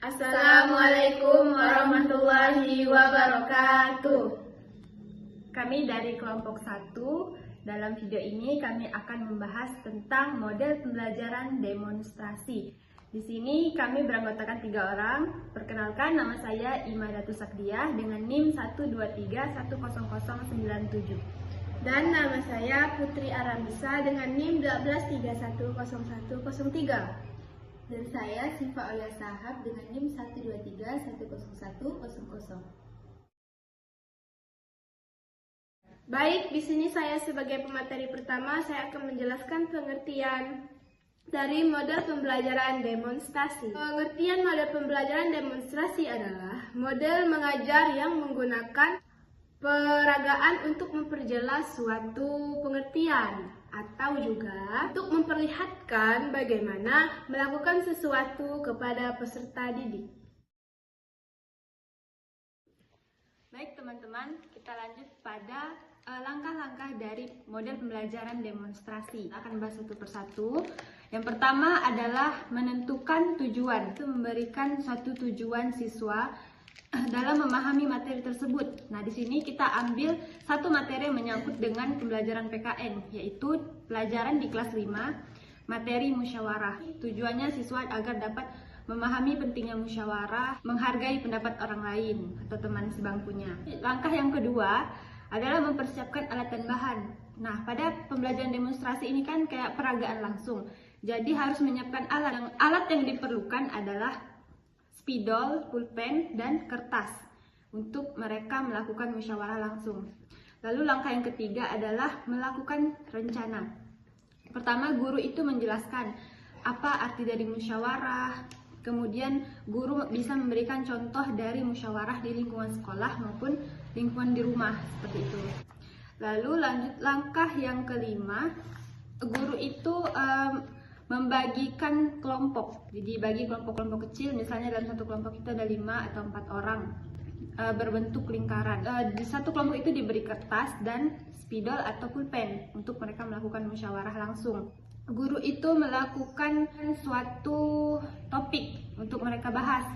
Assalamualaikum warahmatullahi wabarakatuh. Kami dari kelompok 1. Dalam video ini kami akan membahas tentang model pembelajaran demonstrasi. Di sini kami beranggotakan 3 orang. Perkenalkan, nama saya Imadatu Sakdiah dengan NIM 123100097. Dan nama saya Putri Aramisa dengan NIM 123100103. Dan saya Siva Aulia Sahab dengan NIM 123100100. Baik, di sini saya sebagai pemateri pertama, saya akan menjelaskan pengertian dari model pembelajaran demonstrasi. Pengertian model pembelajaran demonstrasi adalah model mengajar yang menggunakan peragaan untuk memperjelas suatu pengertian atau juga untuk memperlihatkan bagaimana melakukan sesuatu kepada peserta didik. Baik teman-teman, kita lanjut pada langkah-langkah dari model pembelajaran demonstrasi. Akan bahas satu persatu. Yang pertama adalah menentukan tujuan. Itu memberikan suatu tujuan siswa dalam memahami materi tersebut. Nah, di sini kita ambil satu materi yang menyangkut dengan pembelajaran PKN, yaitu pelajaran di kelas 5, materi musyawarah. Tujuannya siswa agar dapat memahami pentingnya musyawarah, menghargai pendapat orang lain atau teman sebangkunya. Langkah yang kedua adalah mempersiapkan alat dan bahan. Nah, pada pembelajaran demonstrasi ini kan kayak peragaan langsung. Jadi harus menyiapkan alat. Alat yang diperlukan adalah spidol, pulpen, dan kertas untuk mereka melakukan musyawarah langsung. Lalu langkah yang ketiga adalah melakukan rencana. Pertama, guru itu menjelaskan apa arti dari musyawarah. Kemudian guru bisa memberikan contoh dari musyawarah di lingkungan sekolah maupun lingkungan di rumah, seperti itu. Lalu lanjut langkah yang kelima, guru itu membagikan kelompok. Jadi bagi kelompok-kelompok kecil, misalnya dalam satu kelompok kita ada 5 atau 4 orang, berbentuk lingkaran. Di satu kelompok itu diberi kertas dan spidol atau pulpen untuk mereka melakukan musyawarah langsung. Guru itu melakukan suatu topik untuk mereka bahas.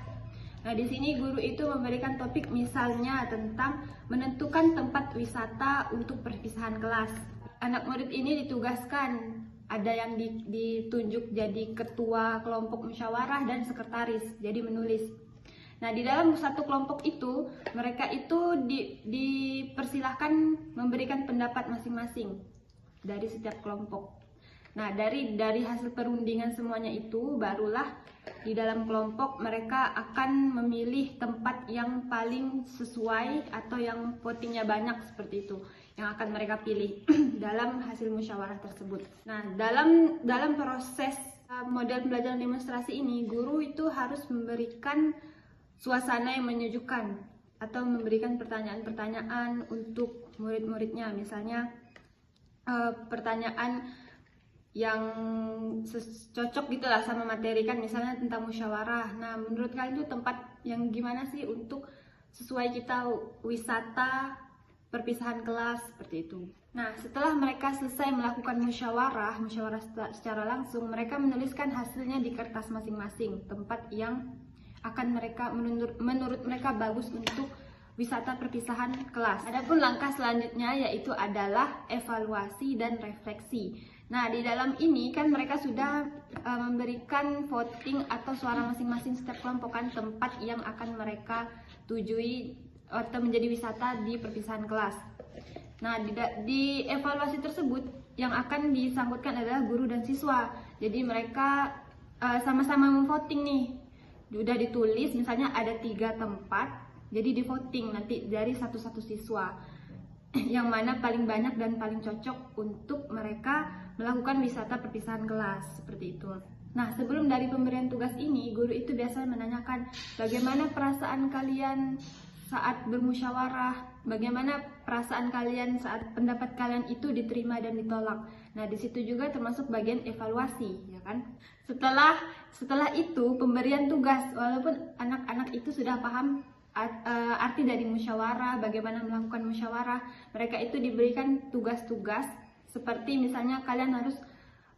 Nah, di sini guru itu memberikan topik misalnya tentang menentukan tempat wisata untuk perpisahan kelas. Anak murid ini ditugaskan, ada yang ditunjuk jadi ketua kelompok musyawarah dan sekretaris, jadi menulis. Nah, di dalam satu kelompok itu, mereka itu dipersilahkan memberikan pendapat masing-masing dari setiap kelompok. Nah, dari hasil perundingan semuanya itu, barulah di dalam kelompok mereka akan memilih tempat yang paling sesuai atau yang votingnya banyak, seperti itu yang akan mereka pilih dalam hasil musyawarah tersebut. Nah, dalam proses model pembelajaran demonstrasi ini, guru itu harus memberikan suasana yang menyejukkan atau memberikan pertanyaan-pertanyaan untuk murid-muridnya. Misalnya pertanyaan yang cocok gitulah sama materi, kan misalnya tentang musyawarah. Nah, menurut kalian itu tempat yang gimana sih untuk sesuai kita wisata perpisahan kelas, seperti itu. Nah, setelah mereka selesai melakukan musyawarah secara langsung, mereka menuliskan hasilnya di kertas masing-masing, tempat yang akan mereka menurut mereka bagus untuk wisata perpisahan kelas. Adapun langkah selanjutnya yaitu adalah evaluasi dan refleksi. Nah, di dalam ini kan mereka sudah memberikan voting atau suara masing-masing setiap kelompok, kan tempat yang akan mereka tujui atau menjadi wisata di perpisahan kelas. Nah, di evaluasi tersebut yang akan disangkutkan adalah guru dan siswa. Jadi mereka sama-sama memvoting nih. Sudah ditulis, misalnya ada 3 tempat, jadi di voting nanti dari satu-satu siswa yang mana paling banyak dan paling cocok untuk mereka melakukan wisata perpisahan kelas, seperti itu. Nah, sebelum dari pemberian tugas ini, guru itu biasanya menanyakan bagaimana perasaan kalian saat bermusyawarah, bagaimana perasaan kalian saat pendapat kalian itu diterima dan ditolak. Nah, di situ juga termasuk bagian evaluasi, ya kan? Setelah itu pemberian tugas, walaupun anak-anak itu sudah paham arti dari musyawarah, bagaimana melakukan musyawarah, mereka itu diberikan tugas-tugas seperti misalnya kalian harus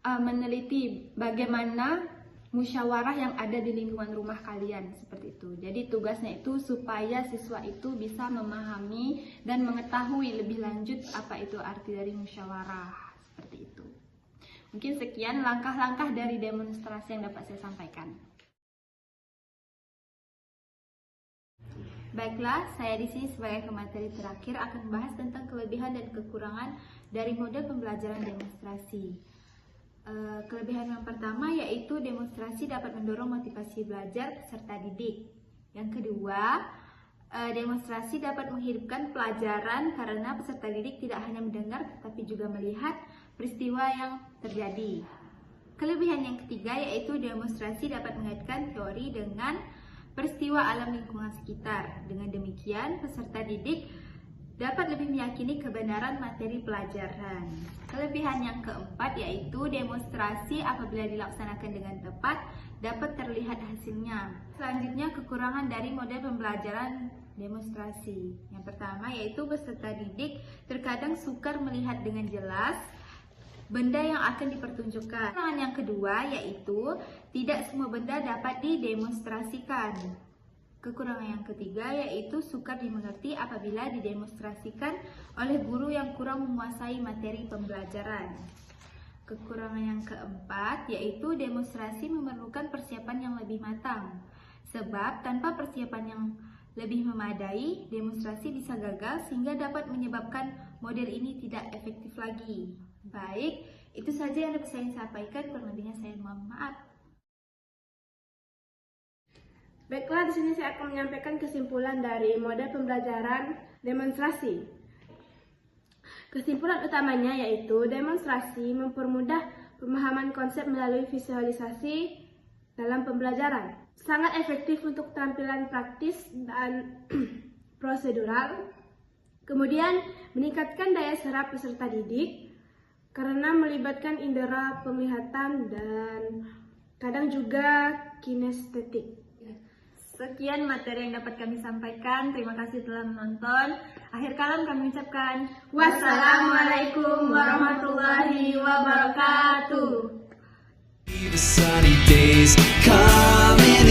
meneliti bagaimana musyawarah yang ada di lingkungan rumah kalian, seperti itu. Jadi tugasnya itu supaya siswa itu bisa memahami dan mengetahui lebih lanjut apa itu arti dari musyawarah, seperti itu. Mungkin sekian langkah-langkah dari demonstrasi yang dapat saya sampaikan. Baiklah, saya di sini sebagai pemateri terakhir akan membahas tentang kelebihan dan kekurangan dari model pembelajaran demonstrasi. Kelebihan yang pertama yaitu demonstrasi dapat mendorong motivasi belajar peserta didik. Yang kedua, demonstrasi dapat menghidupkan pelajaran karena peserta didik tidak hanya mendengar tetapi juga melihat peristiwa yang terjadi. Kelebihan yang ketiga yaitu demonstrasi dapat mengaitkan teori dengan peristiwa alam lingkungan sekitar. Dengan demikian, peserta didik dapat lebih meyakini kebenaran materi pelajaran. Kelebihan yang keempat yaitu demonstrasi apabila dilaksanakan dengan tepat dapat terlihat hasilnya. Selanjutnya, kekurangan dari model pembelajaran demonstrasi. Yang pertama yaitu peserta didik terkadang sukar melihat dengan jelas benda yang akan dipertunjukkan. Kekurangan yang kedua yaitu tidak semua benda dapat didemonstrasikan. Kekurangan yang ketiga yaitu sukar dimengerti apabila didemonstrasikan oleh guru yang kurang menguasai materi pembelajaran. Kekurangan yang keempat yaitu demonstrasi memerlukan persiapan yang lebih matang. Sebab tanpa persiapan yang lebih memadai, demonstrasi bisa gagal sehingga dapat menyebabkan model ini tidak efektif lagi. Baik, itu saja yang dapat saya sampaikan. Kurang lebihnya saya mohon maaf. Baiklah, di sini saya akan menyampaikan kesimpulan dari model pembelajaran demonstrasi. Kesimpulan utamanya yaitu demonstrasi mempermudah pemahaman konsep melalui visualisasi dalam pembelajaran. Sangat efektif untuk keterampilan praktis dan prosedural. Kemudian meningkatkan daya serap peserta didik karena melibatkan indera penglihatan dan kadang juga kinestetik. Sekian materi yang dapat kami sampaikan. Terima kasih telah menonton. Akhir kalam kami ucapkan Wassalamualaikum warahmatullahi wabarakatuh. The sunny days coming